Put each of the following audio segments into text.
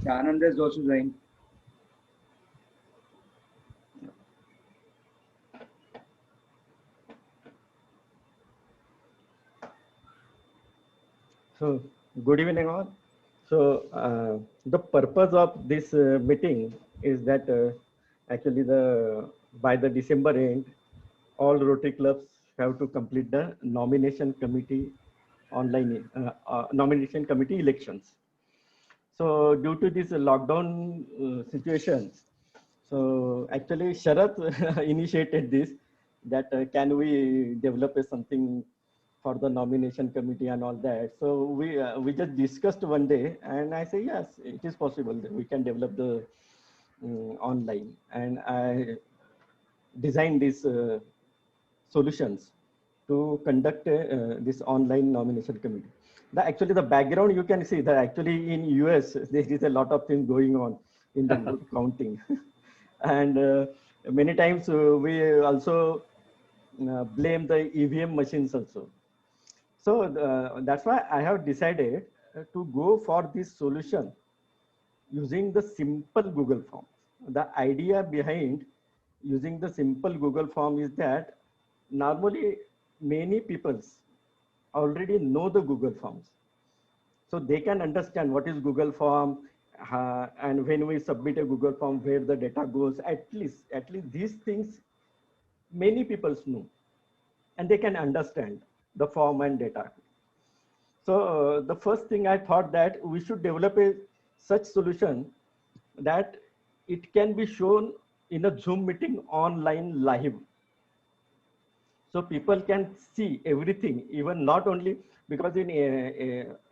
Yeah, Ananda is also joined. So, good evening all. So, the purpose of this meeting is that actually by the December end, all Rotary clubs have to complete the nomination committee online nomination committee elections. So, due to this lockdown situation, so actually Sharath initiated this that can we develop something for the nomination committee and all that. So we just discussed one day, and I say yes, it is possible that we can develop the online, and I designed these solutions to conduct this online nomination committee. Actually, the background you can see that actually in US there is a lot of things going on in the vote counting, and many times we also blame the EVM machines also. So that's why I have decided to go for this solution using the simple Google form. The idea behind using the simple Google form is that normally many people already know the Google forms. So they can understand what is Google form, and when we submit a Google form, where the data goes, at least these things many people know, and they can understand the form and data. So the first thing I thought that we should develop a such solution that it can be shown in a Zoom meeting online live. So people can see everything, even not only because in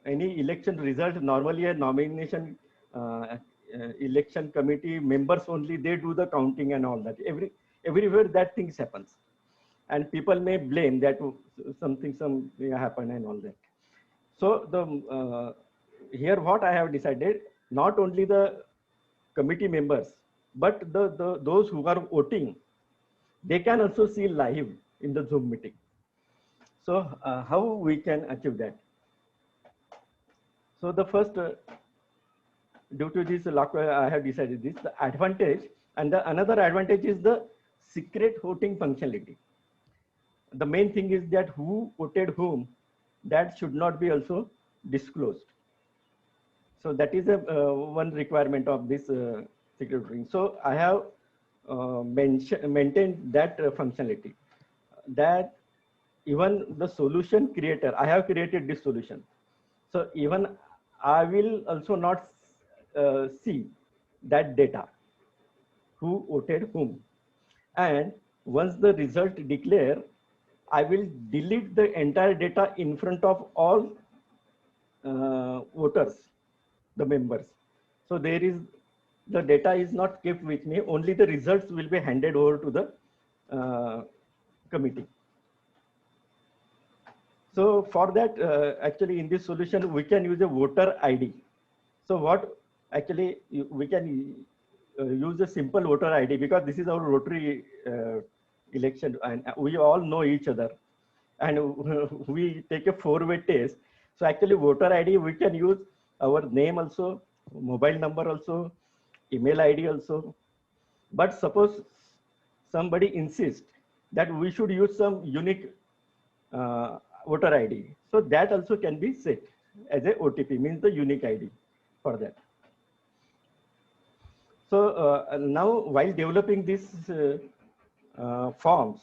any election result, normally a nomination election committee members only, they do the counting and all that. Everywhere that things happens. And people may blame that something happen and all that. So here what I have decided, not only the committee members, but those who are voting, they can also see live in the Zoom meeting. So how we can achieve that? So the first, due to this lock, I have decided this, the advantage, and the another advantage is the secret voting functionality. The main thing is that who voted whom, that should not be also disclosed. So that is a one requirement of this secret voting. So I have maintained that functionality, that even the solution creator, I have created this solution. So even I will also not see that data, who voted whom. And once the result declare, I will delete the entire data in front of all voters, the members. So there is, the data is not kept with me, only the results will be handed over to the committee. So for that, actually in this solution, we can use a voter ID. So what actually we can use a simple voter ID, because this is our Rotary election and we all know each other, and we take a 4-way test. So actually voter ID, we can use our name also, mobile number also, email ID also. But suppose somebody insists that we should use some unique voter ID. So that also can be set as a OTP, means the unique ID for that. So now while developing these forms,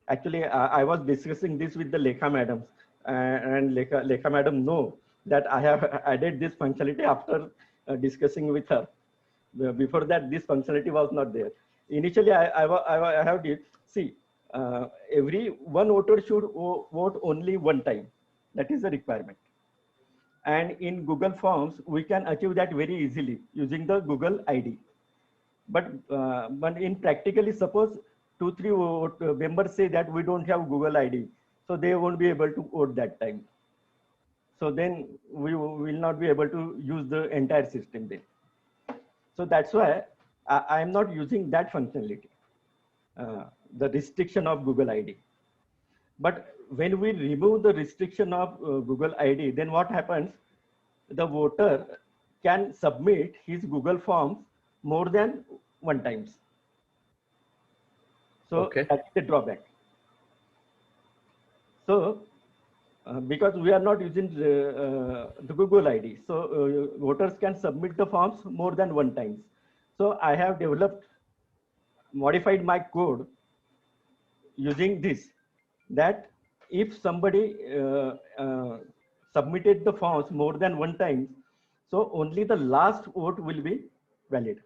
actually I was discussing this with the Lekha madam, and Lekha madam know that I have added this functionality after discussing with her. Before that, this functionality was not there. Initially, I have did, see, every one voter should vote only one time. That is the requirement. And in Google Forms, we can achieve that very easily using the Google ID. But in practically, suppose 2-3 members say that we don't have Google ID, so they won't be able to vote that time. So then we will not be able to use the entire system then. So that's why I am not using that functionality, the restriction of Google ID. But when we remove the restriction of Google ID, then what happens? The voter can submit his Google Forms more than one times. So that's the drawback. So because we are not using the Google ID, so voters can submit the forms more than one times. So I have modified my code using this, that if somebody submitted the forms more than one time, so only the last vote will be valid.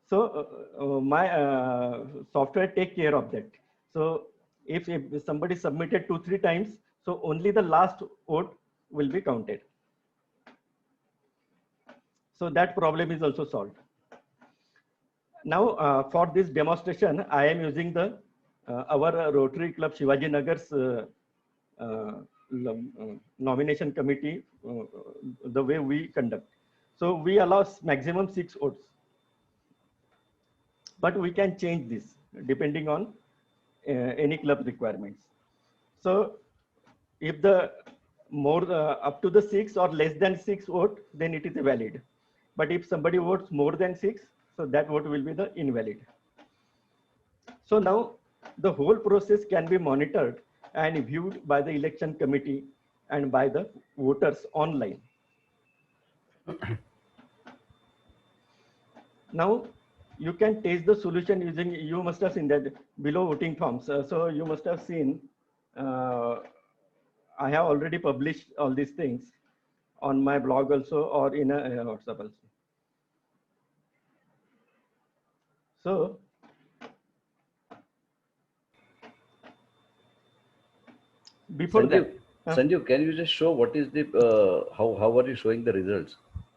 So my software take care of that. So if somebody submitted 2-3 times, so only the last vote will be counted. So that problem is also solved. Now for this demonstration, I am using the our Rotary Club Shivaji Nagar's nomination committee, the way we conduct. So we allow maximum 6 votes, but we can change this depending on any club requirements. So if the more up to the 6 or less than 6 vote, then it is valid. But if somebody votes more than 6, so that vote will be the invalid. So now the whole process can be monitored and viewed by the election committee and by the voters online. Now you can test the solution using, you must have seen that below voting forms. So you must have seen, I have already published all these things on my blog also, or in a WhatsApp also. So before Sanjev, that, Sanjev, can you just show what is the how are you showing the results?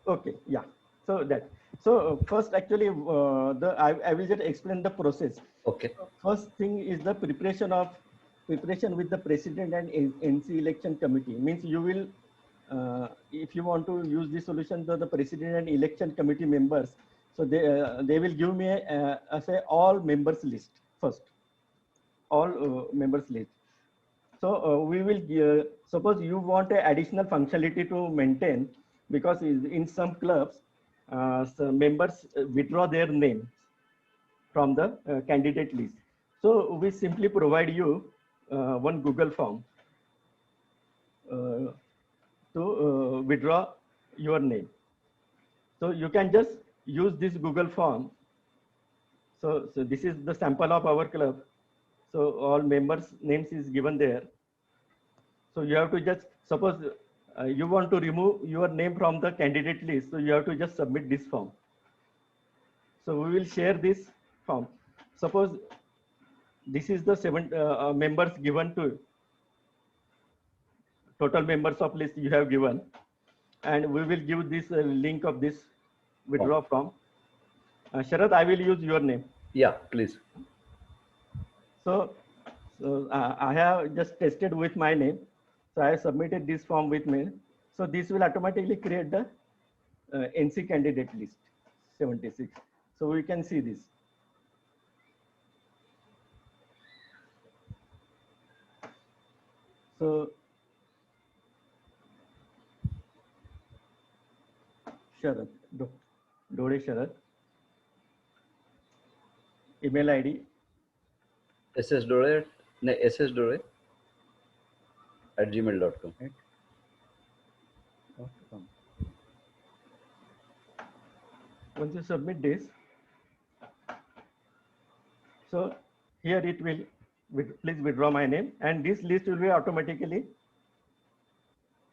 Okay, yeah. So that. So first, actually, I will just explain the process. Okay. First thing is the preparation with the president and NC election committee. Means you will, if you want to use this solution, the president and election committee members. So they will give me say all members list first, all members list. So we will suppose you want an additional functionality to maintain, because in some clubs, some members withdraw their names from the candidate list. So we simply provide you one Google form to withdraw your name. So you can just use this Google form. So this is the sample of our club. So all members' names is given there. So you have to just, suppose you want to remove your name from the candidate list. So you have to just submit this form. So we will share this form. Suppose this is the 7 members given to, total members of list you have given. And we will give this link of this withdraw form. Sharad, I will use your name. Yeah, please. So I have just tested with my name. So I have submitted this form with me. So this will automatically create the NC candidate list 76. So we can see this. So Sharad, Dore Sharad, email ID ssdore @gmail.com. Once you submit this, so here it will, please withdraw my name, and this list will be automatically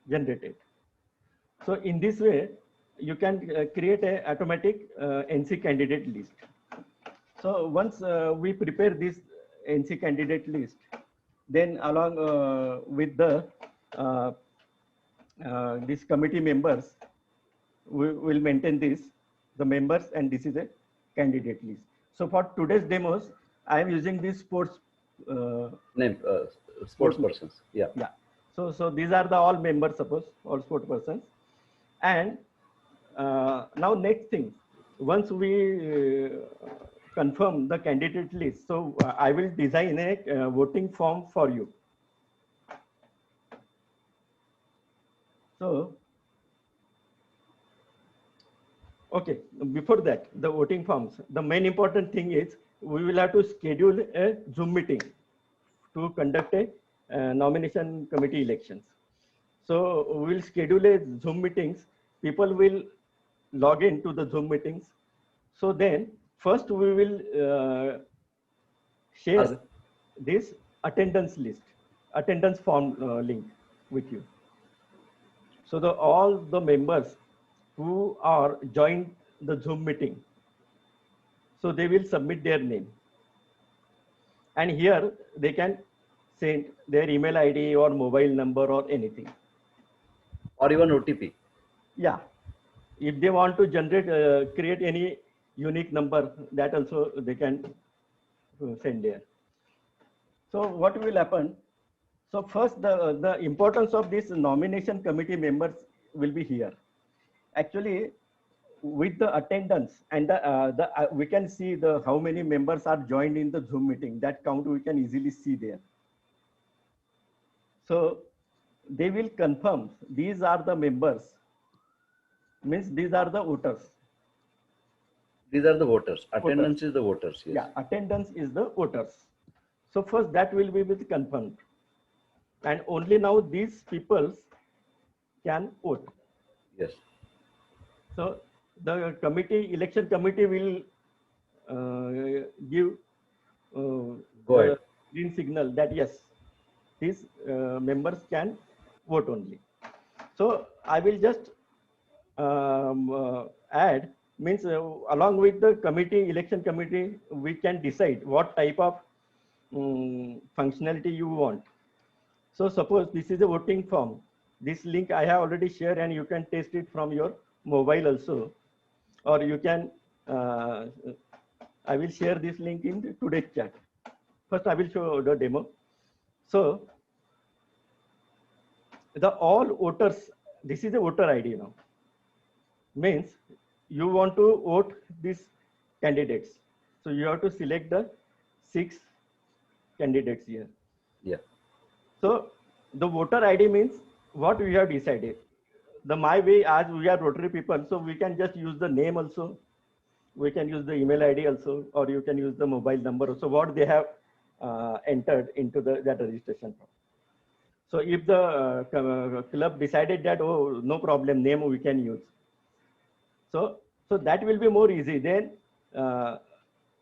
generated. So in this way, you can create a automatic NC candidate list. So once we prepare this NC candidate list, then along with the these committee members, we will maintain the members, and this is a candidate list. So for today's demos, I am using this sports name, sports persons. Yeah. Yeah. So these are the all members, suppose all sport persons. And now next thing, once we confirm the candidate list, so I will design a voting form for you. So Okay, before that, the voting forms, the main important thing is we will have to schedule a Zoom meeting to conduct a nomination committee elections. So we will schedule a Zoom meetings. People will log in to the Zoom meetings. So then first we will Ask. share this attendance list, attendance form link with you. So all the members who are joined the Zoom meeting, so they will submit their name. And here they can send their email ID or mobile number or anything. Or even OTP. Yeah. If they want to generate, create any unique number, that also they can send there. So what will happen? So first, the importance of this nomination committee members will be here. Actually, with the attendance and we can see the how many members are joined in the Zoom meeting. That count we can easily see there. So they will confirm these are the members, means these are the voters. These are the voters. Voters. Attendance is the voters. Yes. Yeah, attendance is the voters. So first that will be with confirmed. And only now these people can vote. Yes. So the committee, election committee will give Go ahead. green signal that yes, these members can vote only. So I will just add, means along with the committee, election committee, we can decide what type of functionality you want. So suppose this is a voting form. This link I have already shared and you can test it from your mobile also. Or you can, I will share this link in today's chat. First I will show the demo. So the all voters, this is a voter ID now. Means you want to vote these candidates. So you have to select the 6 candidates here. Yeah. So the voter ID means what we have decided. The my way, as we are Rotary people, so we can just use the name also. We can use the email ID also, or you can use the mobile number. So what they have entered into that registration form. So if the club decided that, oh, no problem, name we can use. So that will be more easy. Then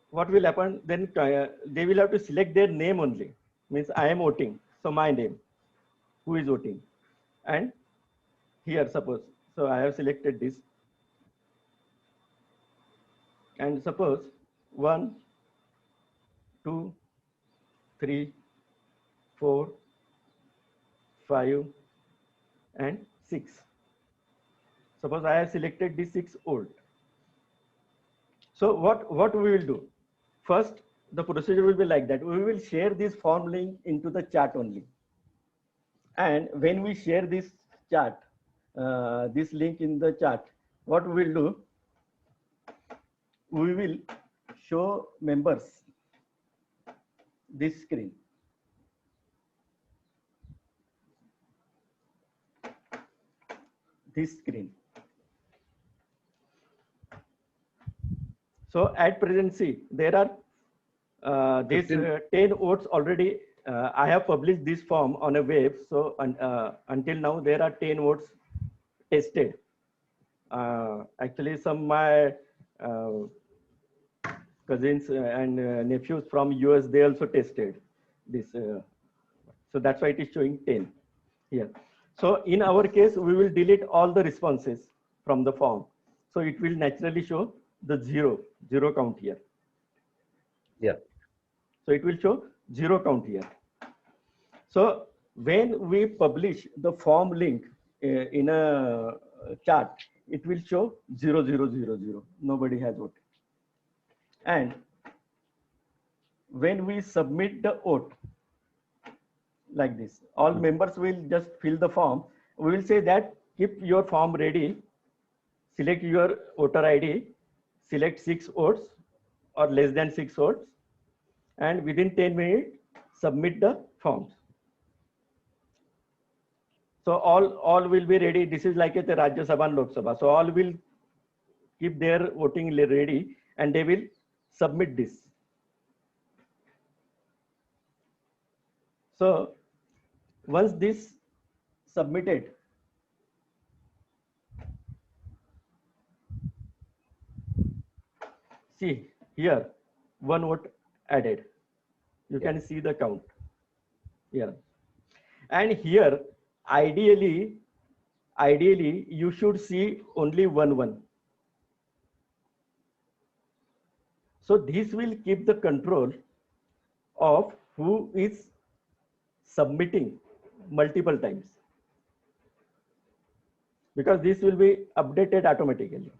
what will happen? Then they will have to select their name only. Means I am voting. So my name, who is voting. And here suppose, so I have selected this. And suppose 1, 2, 3, 4, 5, and 6. Suppose I have selected the 6 old. So what we will do? First, the procedure will be like that. We will share this form link into the chat only. And when we share this chat, this link in the chat, what we will do? We will show members this screen. This screen. So at present, see, there are these 10 votes already. I have published this form on a web. So until now, there are 10 votes tested. Actually, some my cousins and nephews from US, they also tested this. So that's why it is showing 10 here. So in our case, we will delete all the responses from the form. So it will naturally show the zero count here. Yeah. So it will show 0 count here. So when we publish the form link in a chart, it will show 0, 0, 0, 0. Nobody has voted. And when we submit the vote like this, all members will just fill the form. We will say that keep your form ready, select your voter ID, select 6 votes or less than 6 votes, and within 10 minutes, submit the forms. So all will be ready. This is like a Rajya Sabha and Lok Sabha. So all will keep their voting ready and they will submit this. So once this submitted, see here, one vote added. You Yeah. can see the count here. And here, ideally, you should see only one. So this will keep the control of who is submitting multiple times, because this will be updated automatically.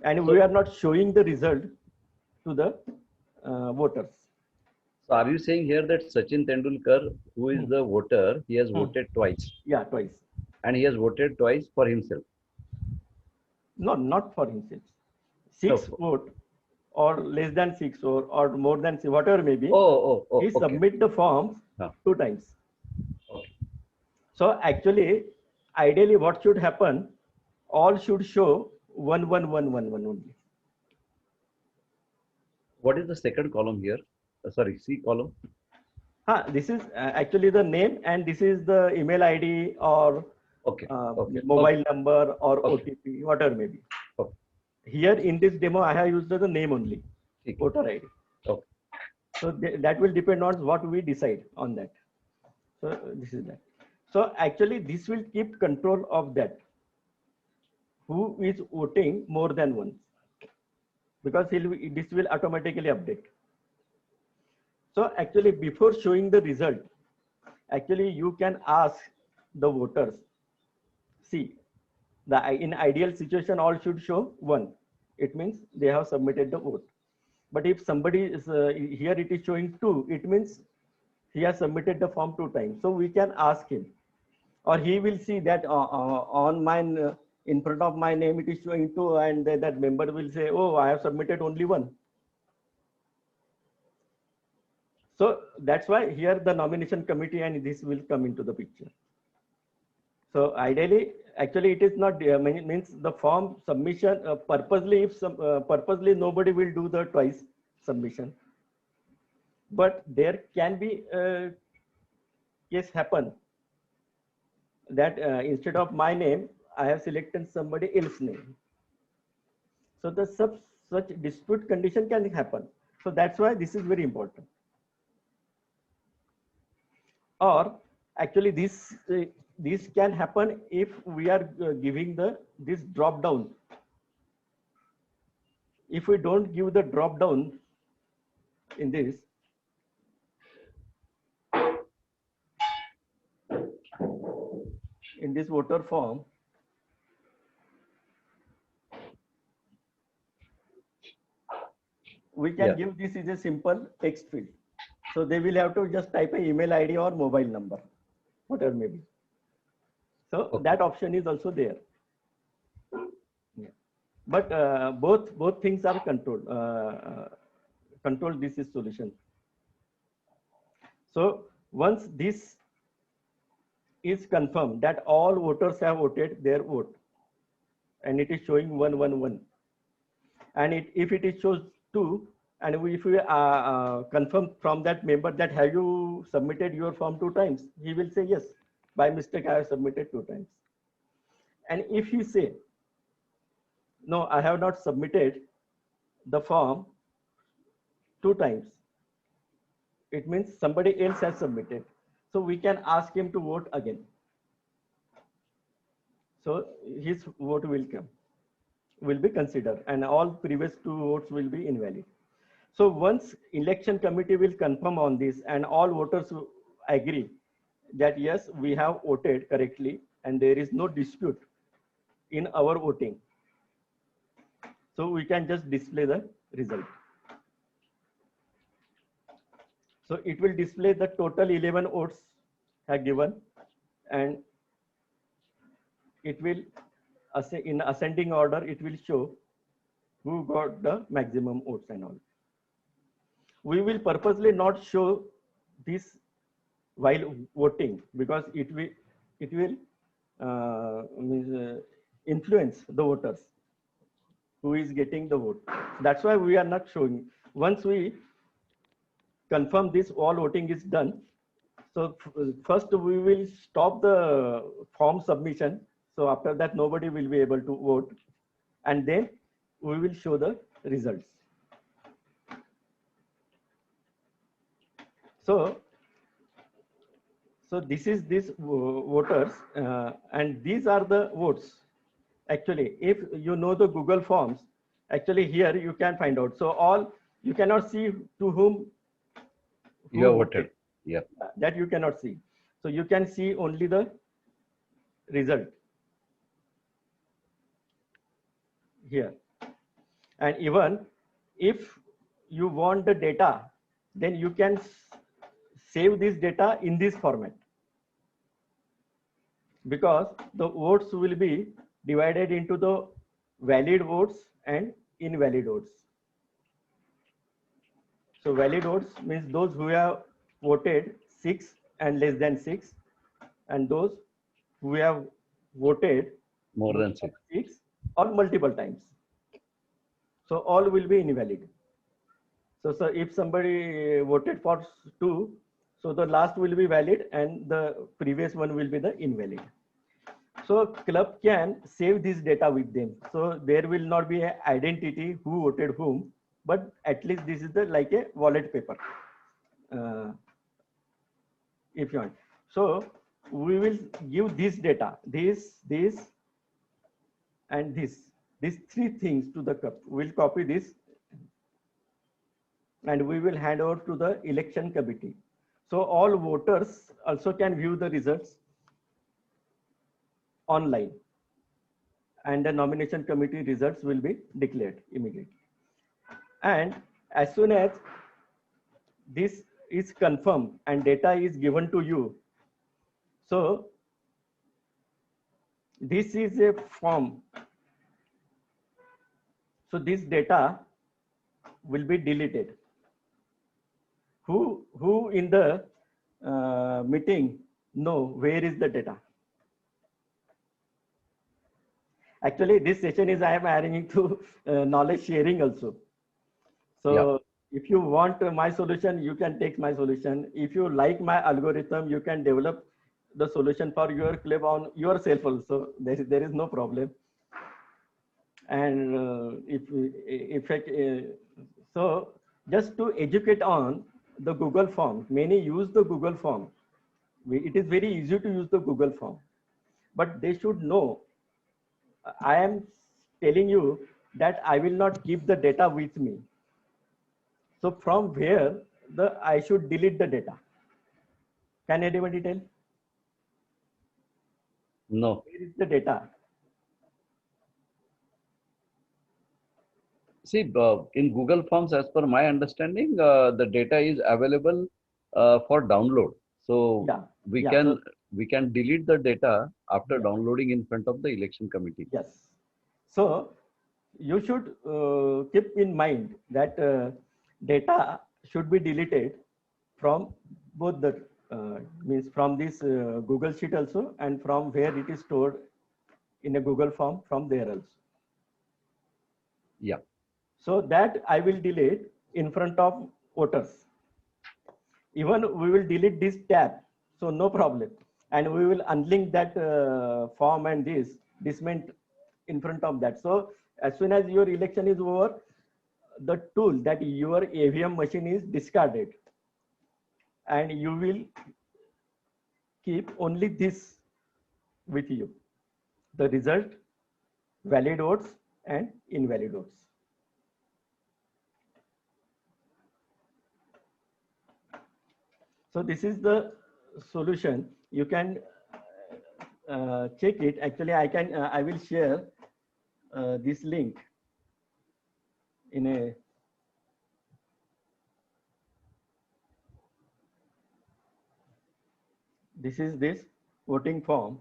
And we So, are not showing the result to the voters. so are you saying here that Sachin Tendulkar, who is Hmm. the voter, he has Hmm. voted twice, Yeah, twice. and he has voted twice for himself? No, not for himself. No. Six vote or less than six or more than six, whatever may be, he Okay. submit the forms Huh. 2 times. Okay. So actually, ideally, what should happen? All should show one only. What is the second column here? Sorry, C column. This is actually the name, and this is the email ID or Okay. Okay. Okay. mobile number or Okay. OTP, whatever may be. Okay. Here in this demo, I have used the name only, Okay. voter ID. Okay. So that will depend on what we decide on that. So this is that. So actually, this will keep control of that. Who is voting more than once? Because this will automatically update. So actually, before showing the result, actually you can ask the voters. See, in ideal situation, all should show one. It means they have submitted the vote. But if somebody is here, it is showing two. It means he has submitted the form 2 times. So we can ask him, or he will see that on mine in front of my name it is showing two, and that member will say, "Oh, I have submitted only one." So that's why here the nomination committee and this will come into the picture. So ideally, actually, it is not means the form submission purposely. If purposely nobody will do the twice submission, but there can be case happen that instead of my name, I have selected somebody else's name. So the such dispute condition can happen. So that's why this is very important. Or actually, this can happen if we are giving this drop down. If we don't give the drop down in this voter form, we can Yeah. give this is a simple text field. So they will have to just type an email ID or mobile number, whatever may be. So Okay. that option is also there. Yeah. But both things are controlled. Controlled. This is solution. So once this is confirmed that all voters have voted their vote, and it is showing 111, and if it is shows 2, and if we confirm from that member that have you submitted your form 2 times, he will say yes, by mistake I have submitted 2 times. And if he say no, I have not submitted the form 2 times, it means somebody else has submitted, so we can ask him to vote again. So his vote will be considered, and all previous 2 votes will be invalid. So once election committee will confirm on this and all voters agree that yes, we have voted correctly and there is no dispute in our voting, so we can just display the result. So it will display the total 11 votes have given, and it will in ascending order, it will show who got the maximum votes and all. We will purposely not show this while voting, because it will influence the voters. who is getting the vote. That's why we are not showing. Once we confirm this, all voting is done. So first we will stop the form submission. So after that, nobody will be able to vote. And then we will show the results. So, this is this voters, and these are the votes. Actually, if you know the Google Forms, actually here you can find out. So all, you cannot see to whom You who have voted. voted. Yeah. That you cannot see. So you can see only the result here. And even if you want the data, then you can save this data in this format, because the votes will be divided into the valid votes and invalid votes. So valid votes means those who have voted 6 and less than 6, and those who have voted More more than than 6. 6 or multiple times. So all will be invalid. So if somebody voted for 2, so the last will be valid and the previous one will be the invalid. So club can save this data with them. So there will not be an identity who voted whom, but at least this is the like a wallet paper. If you want. So we will give this data, this, and this. These 3 things to the club. We'll copy this and we will hand over to the election committee. So all voters also can view the results online, and the nomination committee results will be declared immediately. And as soon as this is confirmed and data is given to you, so this is a form. So this data will be deleted. Who in the meeting know where is the data? Actually, this session is I am arranging to knowledge sharing also. So Yeah. if you want my solution, you can take my solution. If you like my algorithm, you can develop the solution for your club on yourself also. There is no problem. And so just to educate on the Google form, many use the Google form. It is very easy to use the Google form, but they should know. I am telling you that I will not keep the data with me. So from where I should delete the data? Can anybody tell? No. Where is the data? See, in Google Forms, as per my understanding, the data is available for download. So Yeah, we yeah. So can we can delete the data after yeah, downloading in front of the election committee. yes. So you should keep in mind that data should be deleted from both the means from this Google Sheet also, and from where it is stored in a Google form from there also. Yeah. So that I will delete in front of voters. Even we will delete this tab, so no problem. And we will unlink that form and this meant in front of that. So as soon as your election is over, the tool that your AVM machine is discarded, and you will keep only this with you, the result, valid votes and invalid votes. So this is the solution. You can check it. Actually, I will share this link in a, this voting form.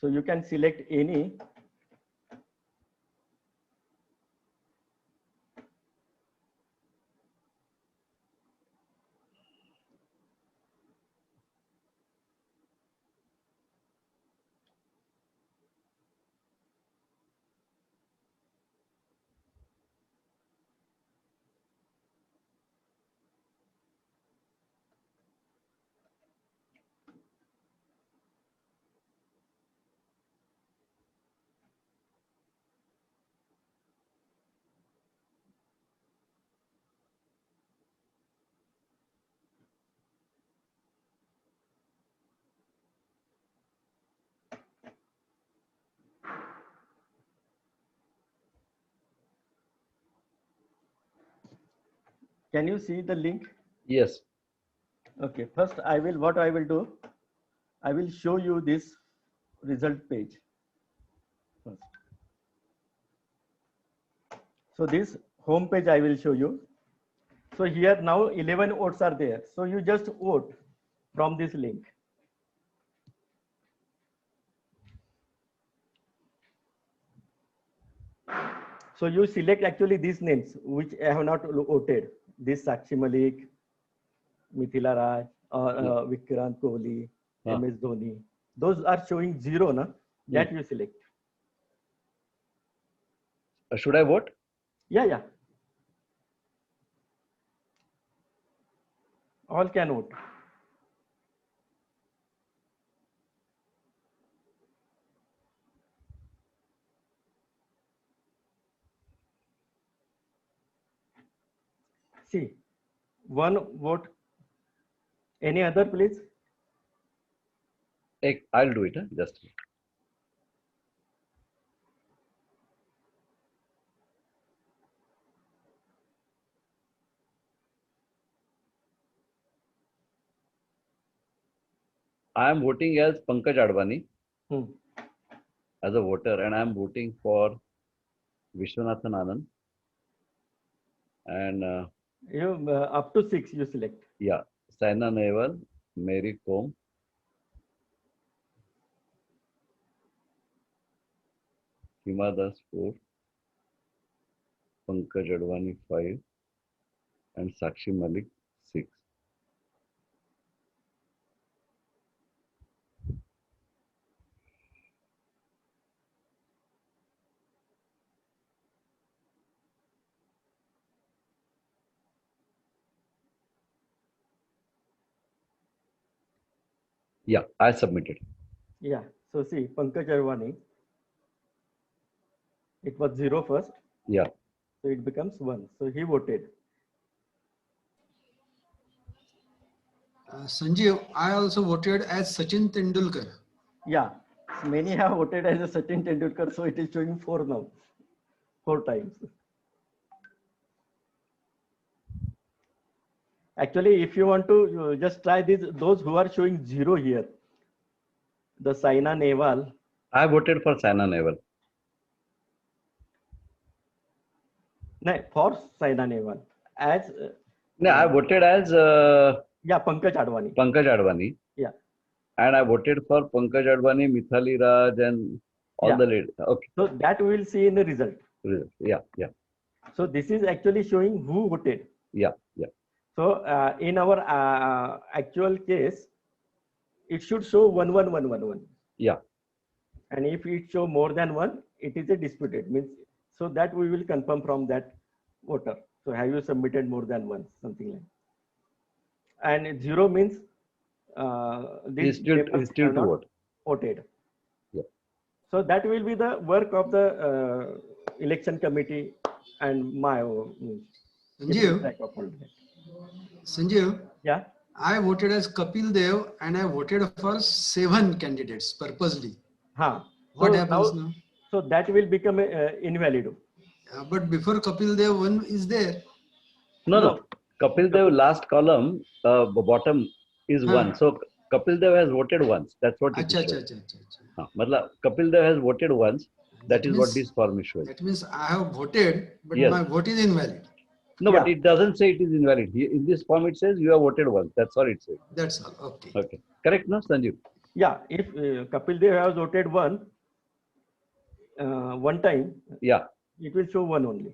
So you can select any. Can you see the link? Yes. Okay, first what I will do, I will show you this result page first. So this home page I will show you. So here now 11 votes are there. So you just vote from this link. So you select actually these names which I have not voted. This Sakshi Malik, Mithila Raj, or Vikrant Kohli, MS Dhoni. Those are showing 0, na? That you select. Should I vote? Yeah, yeah. All can vote. See, one vote. Any other, please? I'll do it. Just. I am voting as Pankaj Advani as a voter, and I am voting for Vishwanathan Anand. And You up to 6 you select. yeah, Saina Nehwal, Mary Kom, Hima Das 4, Pankaj Advani 5, and Sakshi Malik 6. Yeah, I submitted. Yeah. So see, Pankaj Advani, it was 0 first. Yeah. So it becomes 1. So he voted. Sanjeev, I also voted as Sachin Tendulkar. Yeah. Many have voted as a Sachin Tendulkar. So it is showing 4 now. 4 times. Actually, if you want to just try this, those who are showing 0 here, the Saina Nehwal. I voted for Saina Nehwal. No, for Saina Nehwal. As No, I voted as yeah, Pankaj Advani. Pankaj Advani. Yeah. And I voted for Pankaj Advani, Mithali Raj, and all the ladies. Okay. So that we will see in the result. Yeah, yeah. So this is actually showing who voted. Yeah, yeah. So in our actual case, it should show 11111. Yeah. And if it show more than 1, it is a disputed. Means so that we will confirm from that voter. So have you submitted more than 1, something like. And 0 means this Still to vote. Voted. Yeah. So that will be the work of the election committee and my Sanjeev, yeah. I voted as Kapil Dev and I voted for 7 candidates purposely. What happens now? So that will become invalid. But before Kapil Dev, 1 is there. No. Kapil Dev last column, bottom is 1. So Kapil Dev has voted once. That's what it is. Kapil Dev has voted once. That is what this form is showing. That means I have voted, but my vote is invalid. No, but it doesn't say it is invalid. In this form, it says you have voted once. That's all it says. That's all. Okay. Okay. Correct, no, Sanjeev? Yeah. If Kapil Dev has voted one time, yeah, it will show 1 only.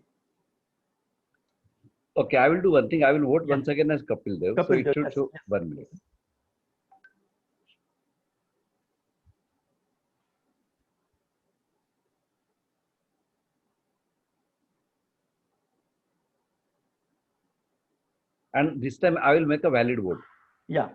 Okay, I will do one thing. I will vote once again as Kapil Dev. So it should show 1 minute. And this time I will make a valid vote. Yeah.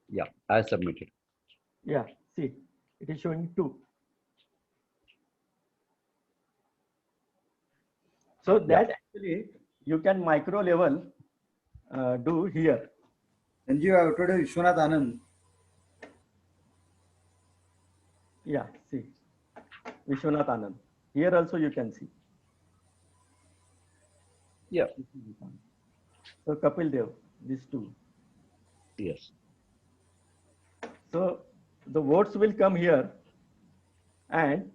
Yeah, I submitted. Yeah, see, it is showing 2. So that actually you can micro level do here. Sanjeev, I voted Vishwanath Anand. Yeah, see, Vishwanath Anand. Here also you can see. Yeah. So Kapil Dev, these two. Yes. So the votes will come here and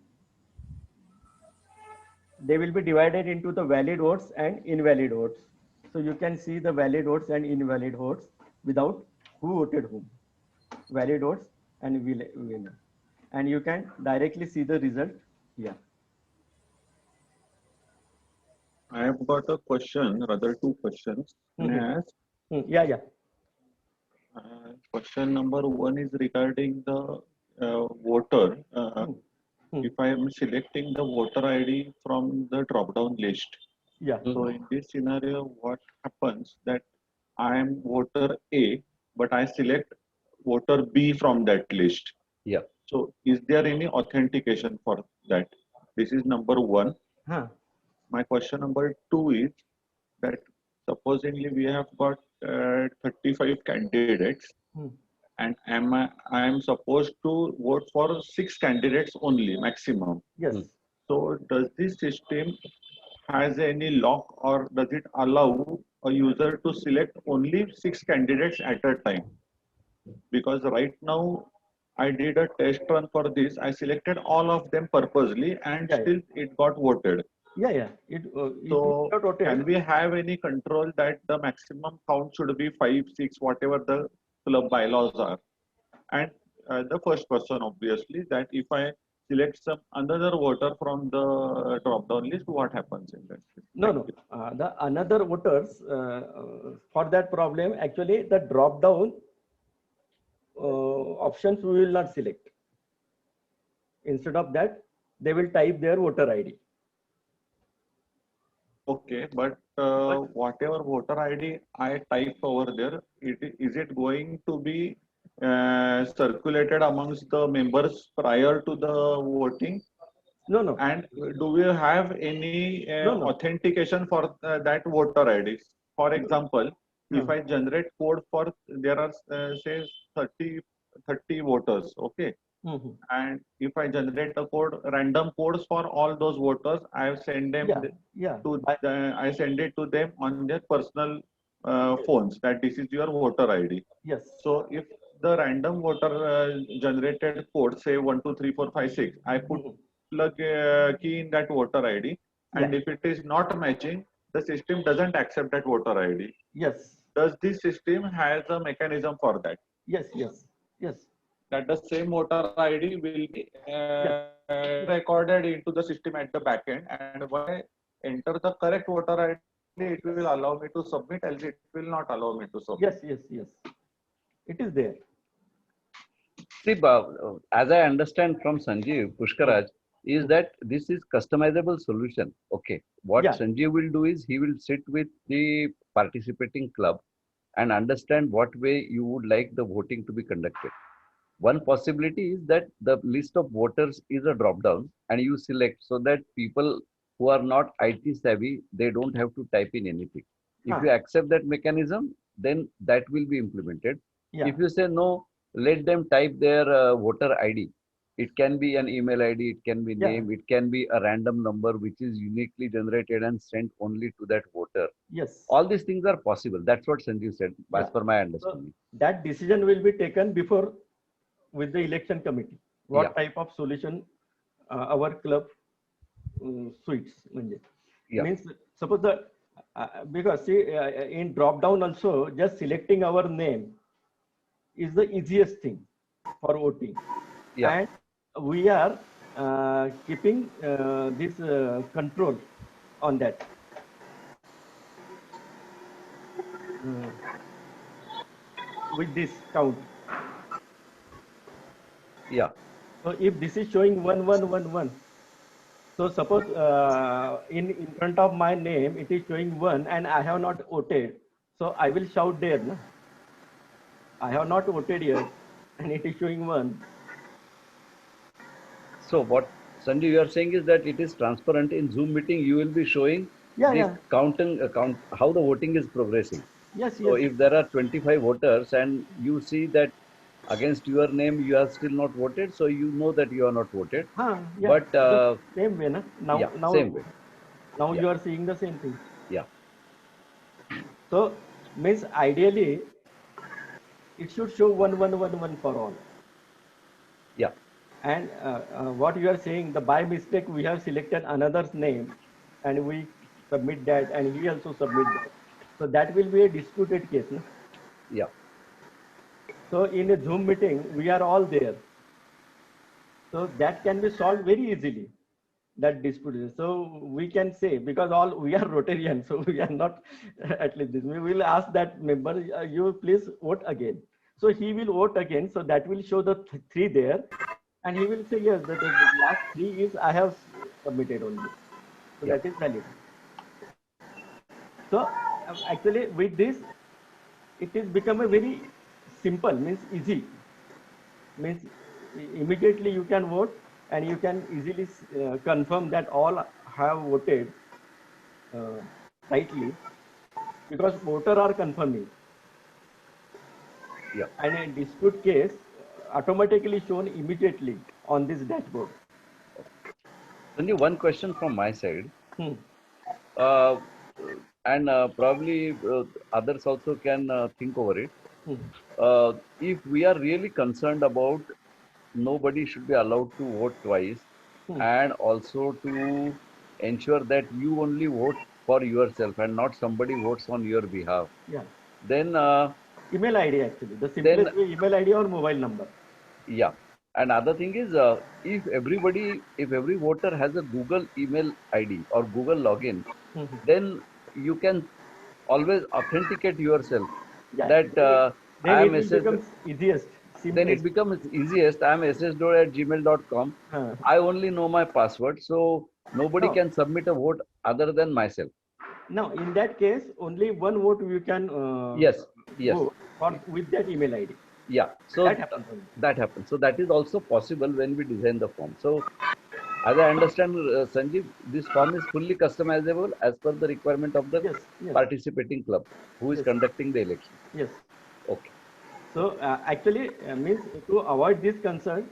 they will be divided into the valid votes and invalid votes. So you can see the valid votes and invalid votes without who voted whom. Valid votes and winner. And you can directly see the result here. I have got a question, rather two questions. Can I ask? Yeah. Question number one is regarding the voter. If I am selecting the voter ID from the drop-down list, yeah. So in this scenario, what happens that I am voter A, but I select voter B from that list. Yeah. So is there any authentication for that? This is number one. My question number two is that supposedly we have got 35 candidates and I am supposed to vote for 6 candidates only maximum. Yes. So does this system has any lock or does it allow a user to select only 6 candidates at a time? Because right now I did a test run for this. I selected all of them purposely and still it got voted. Yeah. So can we have any control that the maximum count should be 5, 6, whatever the club bylaws are? And the first person, obviously, that if I select some another voter from the drop-down list, what happens in that case? No. The another voters for that problem, actually the drop-down options we will not select. Instead of that, they will type their voter ID. Okay, but whatever voter ID I type over there, is it going to be circulated amongst the members prior to the voting? No. And do we have any No. authentication for that voter IDs? For example, if I generate code for, there are say 30 voters, okay? And if I generate a code, random codes for all those voters, I send them I send it to them on their personal phones that this is your voter ID. Yes. So if the random voter generated code, say 1, 2, 3, 4, 5, 6, I put plug a key in that voter ID, and if it is not matching, the system doesn't accept that voter ID. Yes. Does this system has a mechanism for that? Yes. That the same voter ID will be recorded into the system at the back end, and when I enter the correct voter ID, it will allow me to submit, else it will not allow me to submit. Yes. It is there. See, as I understand from Sanjeev Pushkaraj, is that this is customizable solution. Okay. What Sanjeev will do is he will sit with the participating club and understand what way you would like the voting to be conducted. One possibility is that the list of voters is a drop down and you select so that people who are not IT savvy, they don't have to type in anything. If you accept that mechanism, then that will be implemented. If you say no, let them type their voter ID. It can be an email ID, it can be name, it can be a random number which is uniquely generated and sent only to that voter. Yes. All these things are possible. That's what Sanjeev said, as per my understanding. So that decision will be taken before with the election committee. What type of solution our club suits. Means suppose the because see in drop down also just selecting our name is the easiest thing for voting. And we are keeping this control on that. With this count. So if this is showing 1111, so suppose in front of my name it is showing 1 and I have not voted, so I will shout there, no? I have not voted yet and it is showing 1. So what Sanjeev you are saying is that it is transparent in Zoom meeting. You will be showing the counting how the voting is progressing. Yes, So yes. if there are 25 voters and you see that against your name you have still not voted, so you know that you are not voted. Yeah. But The same way, na? yeah, same way. Now Yeah, you are seeing the same thing. yeah, So means ideally it should show 1111 for all. yeah, And what you are saying, the by mistake we have selected another's name and we submit that and he also submit that. So that will be a disputed case. No? yeah, So in a Zoom meeting, we are all there. So that can be solved very easily. That dispute. So we can say, because all we are Rotarian, so we are not at least this. We will ask that member, you please vote again. So he will vote again. So that will show the three there. And he will say, yes, the last three is I have submitted only. So yeah, that is valid. So actually with this, it is become a very simple, means easy. Means immediately you can vote and you can easily confirm that all have voted uh, rightly because voter are confirming. yeah. And a dispute case automatically shown immediately on this dashboard. Only one question from my side. Hmm. Uh, and probably others also can think over it. Hmm. If we are really concerned about nobody should be allowed to vote twice, Hmm. and also to ensure that you only vote for yourself and not somebody votes on your behalf, Yeah. then Email ID actually. The then simplest way email ID or mobile number. yeah. And other thing is, if every voter has a Google email ID or Google login, Hmm. Hmm. then you can always authenticate yourself Yeah. that Then I it am will SS, become easiest, then it simplest. becomes easiest. I am ssdo@gmail.com. Huh. I only know my password, so nobody No. can submit a vote other than myself. Now, in that case, only one vote you can Yes, yes, vote for with that email ID. yeah. So That happens only. that happens. So that is also possible when we design the form. So as I understand, Sanjeev, this form is fully customizable as per the requirement of the Yes, yes, participating club who is yes, conducting the election. yes. Okay. So actually, means to avoid this concern,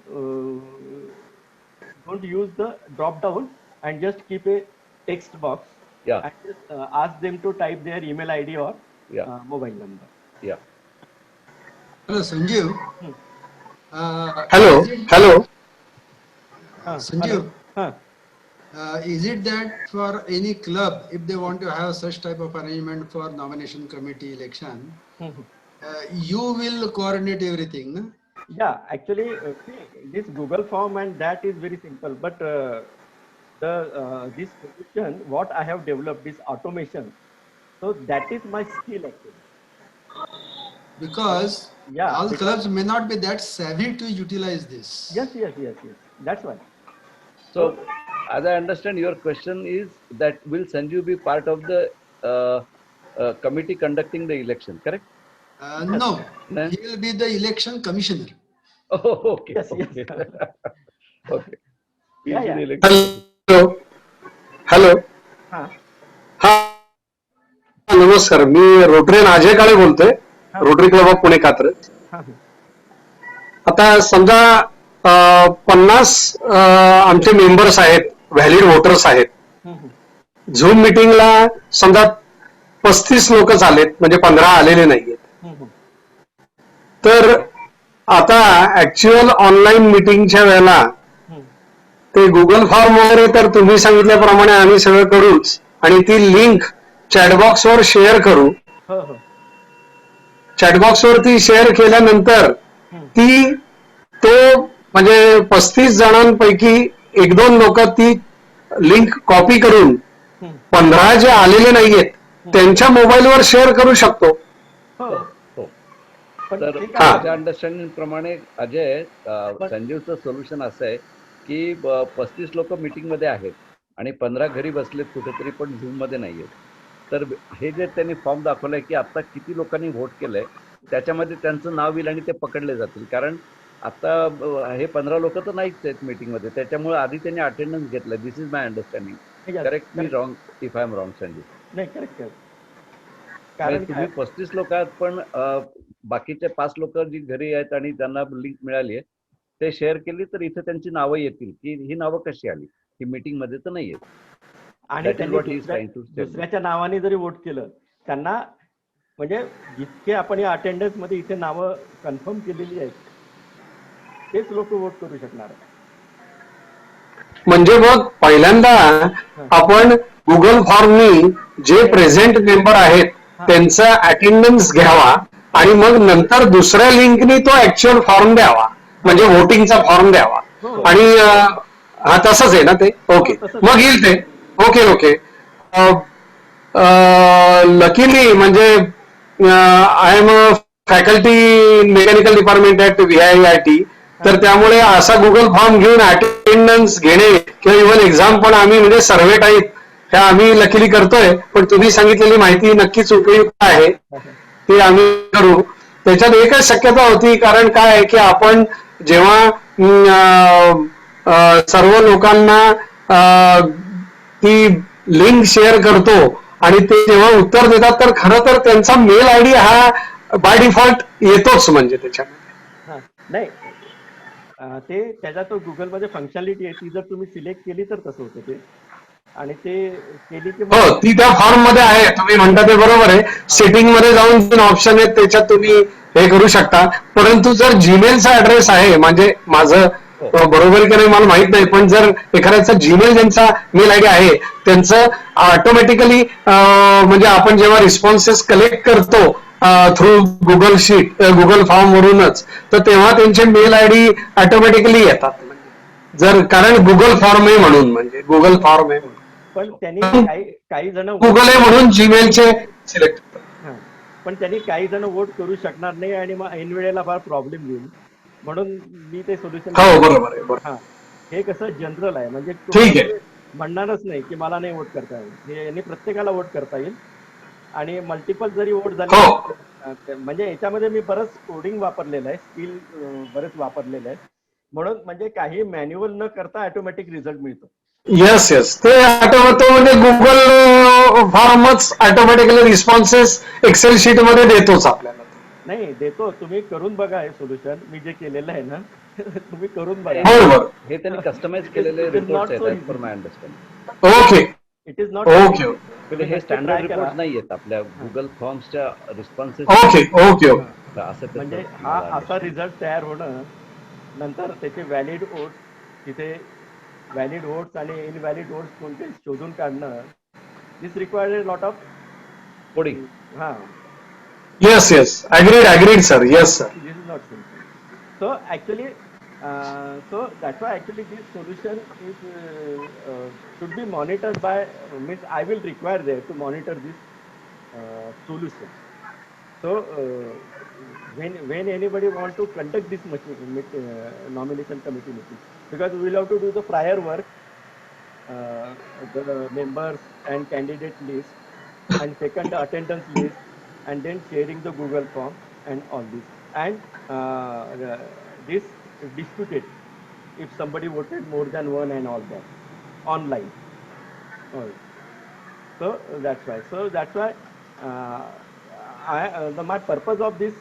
don't use the drop down and just keep a text box Yeah, and just ask them to type their email ID or yeah, mobile number. yeah. Hello, Sanjeev. Hmm. Hello, Is it hello. Hello. Sanjeev? Huh. Is it that for any club, if they want to have such type of arrangement for nomination committee election, Hmm. Hmm. you will coordinate everything, no? Yeah, actually, see, this Google form and that is very simple. But the this solution, what I have developed, this automation. So that is my skill actually. So Because yeah, all because clubs may not be that savvy to utilize this. yes, yes, yes, yes. That's why. So So as I understand, your question is that will Sanjeev be part of the uh, committee conducting the election, correct? yes, No, No? he will be the election commissioner. Oh, okay, yes, yes. okay. Okay. Yeah, He'll be yeah. the election committee. Hello, hello. Huh, हा नमस्कार. मी Rotarian Ajay काळे बोलतोय. huh, rotary club of Pune Katraj. huh, आता समजा 50 आमचे members आहेत, valid voters आहेत. hmm, झूम मिटिंगला समजा 35 लोक झालेत, म्हणजे 15 आलेले नाहीयेत. hmm, hmm, तर आता ऍक्च्युअल ऑनलाईन मिटिंगच्या वेळेला hmm. ते गुगल फॉर्म वगैरे तर तुम्ही सांगितल्याप्रमाणे आम्ही सगळं करूच आणि ती लिंक चॅटबॉक्सवर शेअर करू. हो, हो. चॅटबॉक्सवरती शेअर केल्यानंतर Hmm, ती तो म्हणजे 35 जणांपैकी 1-2 लोक ती लिंक कॉपी करून hmm, 15 जे आलेले नाहीयेत hmm. त्यांच्या मोबाईलवर शेअर करू शकतो. हो. हो, हो. पण तर ते काय हा. माझ्या होतं? अंडरस्टँडिंग प्रमाणे अजय, पण संजीवचं सोल्युशन असं आहे की 35 लोक मीटिंग मध्ये आहेत आणि 15 घरी बसलेत कुठेतरी पण झूम मध्ये नाहीयेत. तर हे जे त्यांनी फॉर्म दाखवलाय की आता किती लोकांनी व्होट केलंय त्याच्यामध्ये त्यांचं नाव येईल आणि ते पकडले जातील. कारण आता हे 15 लोक तर नाहीच आहेत मीटिंग मध्ये, त्याच्यामुळे आधी त्यांनी अटेंडन्स घेतलाय. This is my understanding. yes, correct me correct. Wrong if I am wrong, Sanjeev. नाही, करेक्ट, करेक्ट. तुम्ही 35 लोक आहात, पण बाकीचे 5 लोक जी घरी आहेत आणि त्यांना लिंक मिळाली आहे ते शेअर केली तर इथे त्यांची नावं येतील, की ही नावं कशी आली, ही मीटिंग मध्ये तर नाही येत. आणि दुसऱ्याच्या नावाने जरी वोट केलं त्यांना, म्हणजे जितके आपण या अटेंडन्स मध्ये इथे नावं कन्फर्म केलेली आहेत तेच लोक वोट करू शकणार. म्हणजे मग पहिल्यांदा आपण गुगल फॉर्मनी जे प्रेझेंट मेंबर आहेत त्यांचा अटेंडन्स घ्यावा आणि मग नंतर दुसऱ्या लिंकनी तो ऍक्च्युअल फॉर्म द्यावा, म्हणजे वोटिंगचा फॉर्म द्यावा. आणि हा तसंच आहे ना ते? ओके, मग येईल ते. ओके. लकीली म्हणजे I am a faculty mechanical department at VIIT, तर त्यामुळे असा गुगल फॉर्म घेऊन अटेंडन्स घेणे किंवा इव्हन एक्झाम पण आम्ही म्हणजे सर्व्हे टाईप ह्या आम्ही लकीली करतोय. पण तुम्ही सांगितलेली माहिती नक्कीच उपयुक्त आहे, ते आम्ही करू. त्याच्यात एकच शक्यता होती, कारण काय आहे की आपण जेव्हा सर्व लोकांना ती लिंक शेअर करतो आणि ते जेव्हा उत्तर देतात तर खरं तर त्यांचा मेल आयडी हा बाय डिफॉल्ट येतोच, म्हणजे त्याच्यामध्ये नाही ते त्याचा तो गुगलमध्ये फंक्शनॅलिटी आहे, ती जर तुम्ही सिलेक्ट केली तर तसं होतं ते. आणि ते केली की हो, ती त्या फॉर्म मध्ये आहे, तुम्ही म्हणता ते बरोबर आहे. सेटिंग मध्ये जाऊन ऑप्शन आहेत त्याच्यात तुम्ही हे करू शकता. परंतु जर जीमेलचा ऍड्रेस आहे, म्हणजे माझं बरोबर की नाही मला माहित नाही, पण जर एखाद्याचा जीमेल ज्यांचा मेल आयडी आहे त्यांचं ऑटोमॅटिकली म्हणजे आपण जेव्हा रिस्पॉन्सेस कलेक्ट करतो through Google sheet Google form वरूनच, तर तेव्हा त्यांचे मेल आयडी ऑटोमॅटिकली येतात. जर कारण गुगल फॉर्म आहे म्हणून, म्हणजे गुगल फॉर्म आहे म्हणून. पण त्यांनी काही जण गुगल आहे म्हणून जीमेलचे सिलेक्ट, पण त्यांनी काही जण वोट करू शकणार नाही आणि मग ऐन वेळेला फार प्रॉब्लेम येईल, म्हणून मी ते सोल्युशन. हो बरोबर आहे. हे कसं जनरल आहे, म्हणजे ठीक आहे, म्हणणारच नाही की मला नाही वोट करता येईल, हे यांनी प्रत्येकाला वोट करता येईल. आणि मल्टिपल जरी वोट झाले, म्हणजे याच्यामध्ये मी बरंच कोडिंग वापरलेलं आहे, स्किल बरेच वापरलेलं आहे, म्हणून म्हणजे काही मॅन्युअल न करता ऑटोमॅटिक रिझल्ट मिळतो. येस ते तो म्हणजे गुगल फॉर्मच ऑटोमॅटिकली रिस्पॉन्सेस एक्सेल शीट मध्ये देतोच आपल्याला. नाही देतो, तुम्ही करून बघा हे सोल्युशन मी जे केलेलं आहे ना तुम्ही करून बघा. बरोबर, हे त्यांनी कस्टमाइज केलेले रिपोर्ट्स आहेत as per my understanding. Okay, it is not okay. हे स्टँडर्ड रिपोर्ट नाही आहेत आपल्या गुगल फॉर्म्सच्या रिस्पॉन्सेस. ओके. असं म्हणजे हा असा रिझल्ट तयार होणं, नंतर त्याचे व्हॅलिड वोट्स, तिथे व्हॅलिड वोट्स आणि इनव्हॅलिड वोट्स कोणते शोधून काढणं, this required lot of coding. Yes, agreed sir, yes sir. This is not simple. So actually, so that's why actually this solution is should be monitored by, means I will require there to monitor this solution. So when anybody want to conduct this nomination committee meeting, because we will have to do the prior work, the members and candidate list, and second the attendance list, and then sharing the Google form and all this, and this disputed if somebody voted more than one and all that online. So that's why my purpose of this,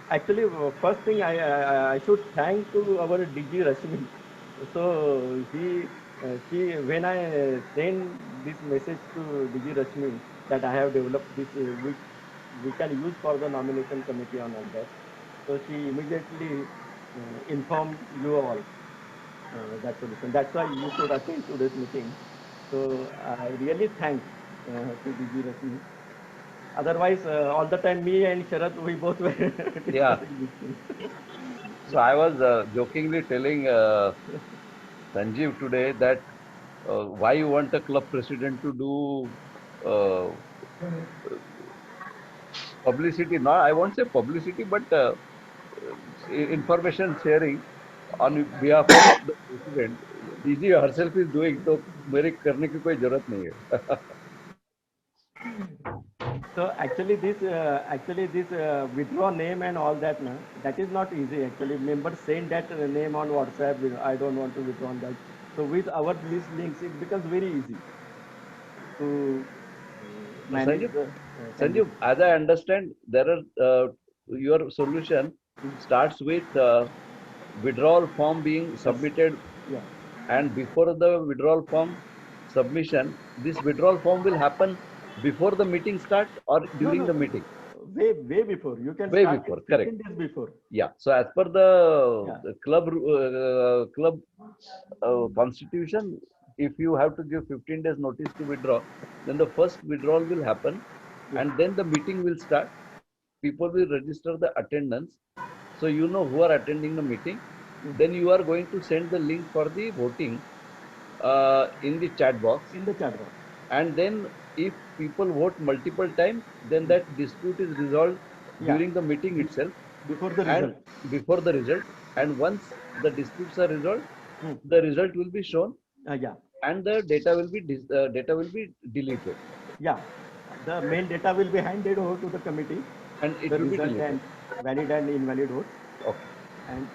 actually first thing I should thank to our DG Rashmi. So she when I send this message to DG Rashmi that I have developed this which we can use for the nomination committee on all that, so she immediately informed you all that solution. That's why you could attend today's meeting. So I really thank to DG Rashmi. Otherwise, all the time me and Sharad, we both were discussing these things. So I was jokingly telling Sanjeev today that why you want a club president to do publicity? No, I won't say publicity, but information sharing on behalf of the president. DG herself is doing, तो मेरे करने की कोई जरूरत नहीं है. So actually this withdraw name and all that, na, that is not easy actually. Members send that name on WhatsApp, I don't want to withdraw that. So with our list links, it becomes very easy to manage Sanjeev, the Sanjeev, candidates. as I understand, there are your solution starts with withdrawal form being Yes. submitted, Yeah. and before the withdrawal form submission, this withdrawal form will happen before the meeting start or No, during no, the no. meeting? Way before. You can Way start it before, correct. 15 days before. Yeah. So as per Yeah. the club constitution, if you have to give 15 days notice to withdraw, then the first withdrawal will happen, Yeah. and then the meeting will start. People will register the attendance, so you know who are attending the meeting. Then you are going to send the link for the voting in the chat box, In the chat box. and then if people vote multiple times, then that dispute is resolved Yeah. during the meeting itself Before the and result. before the result. And once the disputes are resolved, Hmm. the result will be shown, Yeah. and the data will be deleted, Yeah. The main data will be handed over to the committee, and it the will be result deleted. and valid and invalid votes, Okay. and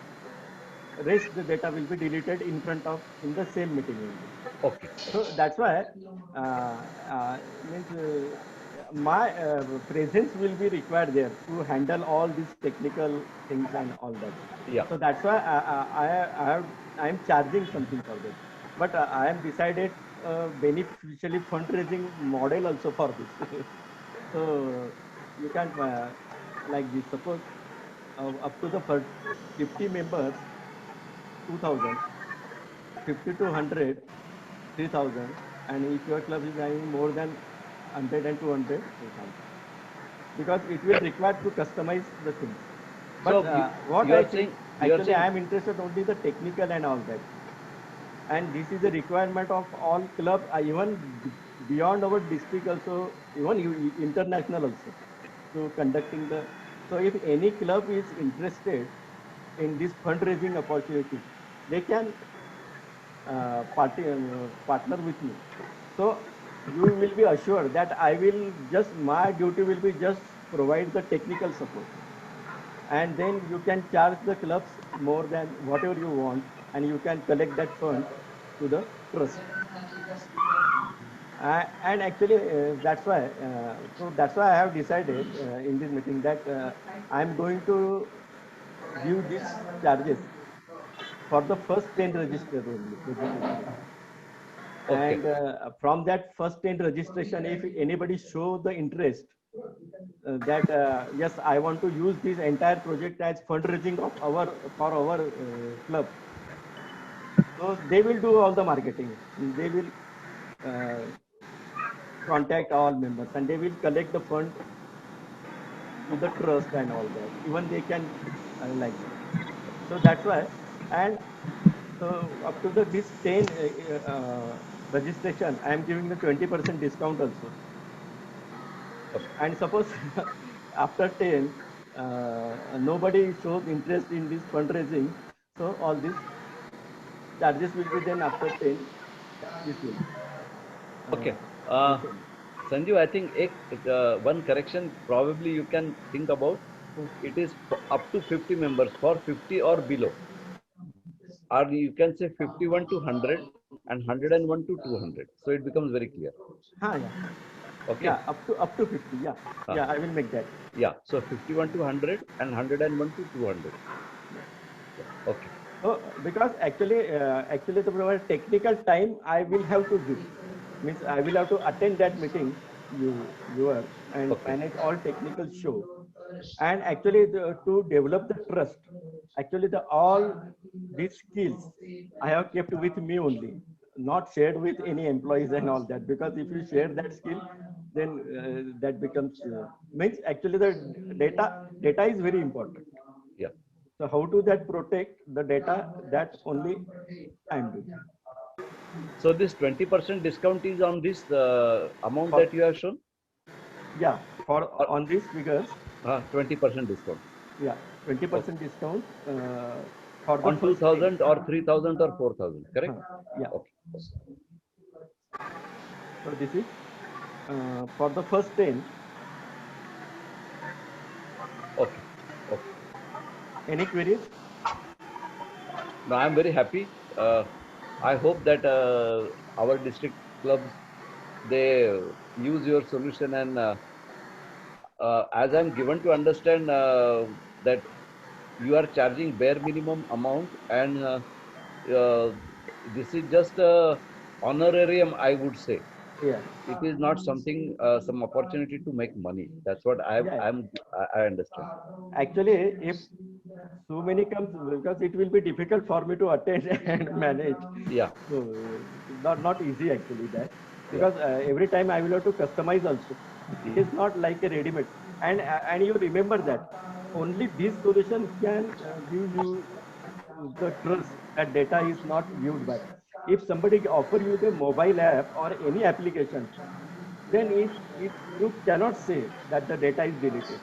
rest the data will be deleted in the same meeting only. Okay. So that's why means my presence will be required there to handle all these technical things and all that. Yeah. So that's why I am charging something for this. But I am decided beneficially fundraising model also for this. So you can like this. Suppose up to the 50 members, 2,000, 50 to 100, 3,000, and if your club is having more than 100 and 200, 4,000. Because it will require to customize the things. But So what you I are think, saying actually I am interested only the technical and all that. And this is a requirement of all club, even beyond our district also, even international also, to conducting the. So if any club is interested in this fundraising opportunity, they can partner with me. So you will be assured that I will just, my duty will be just provide the technical support. And then you can charge the clubs more than whatever you want, and you can collect that fund to the trust. And actually, that's why I have decided in this meeting that I'm going to give these charges for the first 10 registration only. okay. And from that first 10 registration, if anybody show the interest that yes, I want to use this entire project as fundraising of our for our club, so they will do all the marketing. They will uh, contact all members, and they will collect the fund to the trust and all that. Even they can like that. So that's why. And so up to this 10 registration, I am giving the 20% discount also. And suppose after 10, nobody shows interest in this fundraising, so all these charges will be then after 10, this will be. Okay. This Uh, only. Sanjeev, I think one correction probably you can think about. It is up to 50 members, for 50 or below. Or you can say 51 to 100 and 101 to 200. So it becomes very clear. Yeah. Okay. Yeah, up to 50. Yeah. Uh, Yeah, I will make that. yeah. So 51 to 100 and 101 to 200. Yeah. Okay. So because actually the technical time I will have to give, means I will have to attend that meeting, you are, and Okay. manage all technical show. And actually to develop the trust, actually the all these skills I have kept with me only, not shared with any employees and all that, because if you share that skill, then that becomes means actually the data is very important. Yeah. So how to that protect the data, that only I am doing. So this 20% discount is on this amount For, that you have shown? yeah, for Or on these figures, 20% discount? yeah, Okay. 20% discount for the On first 10. 2000 or 3000 or 4000, correct? Yeah. Okay. So this is for the first 10. Okay. Okay. Any queries? No, I'm very happy. I hope that our district clubs, they use your solution, and as I'm given to understand that you are charging bare minimum amount, and uh, this is just a honorarium, I would say. Yeah. It is not something, some opportunity to make money. That's what Yeah. I understand. Actually, if so many comes, because it will be difficult for me to attend and manage. Yeah, So not easy actually that, yeah. because every time I will have to customize also. It is not like a ready-made. And you remember that only this solution can give you the trust that data is not viewed by. If somebody offer you the mobile app or any application, then it you cannot say that the data is deleted.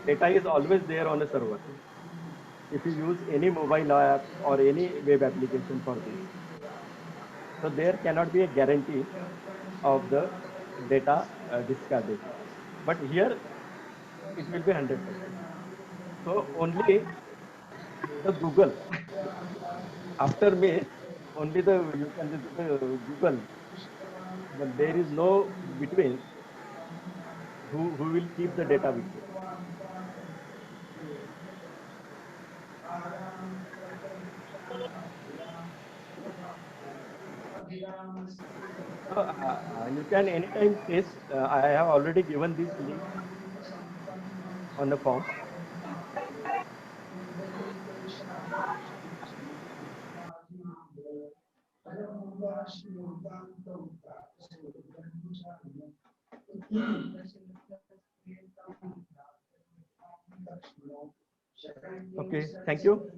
Data is always there on a server if you use any mobile app or any web application for this. So there cannot be a guarantee of the data discarded. But here it will be 100%. So only the Google, after me, only the you can visit the Google, but there is no between who will keep the data with you. So you can anytime test. I have already given this link on the form. Okay, thank you.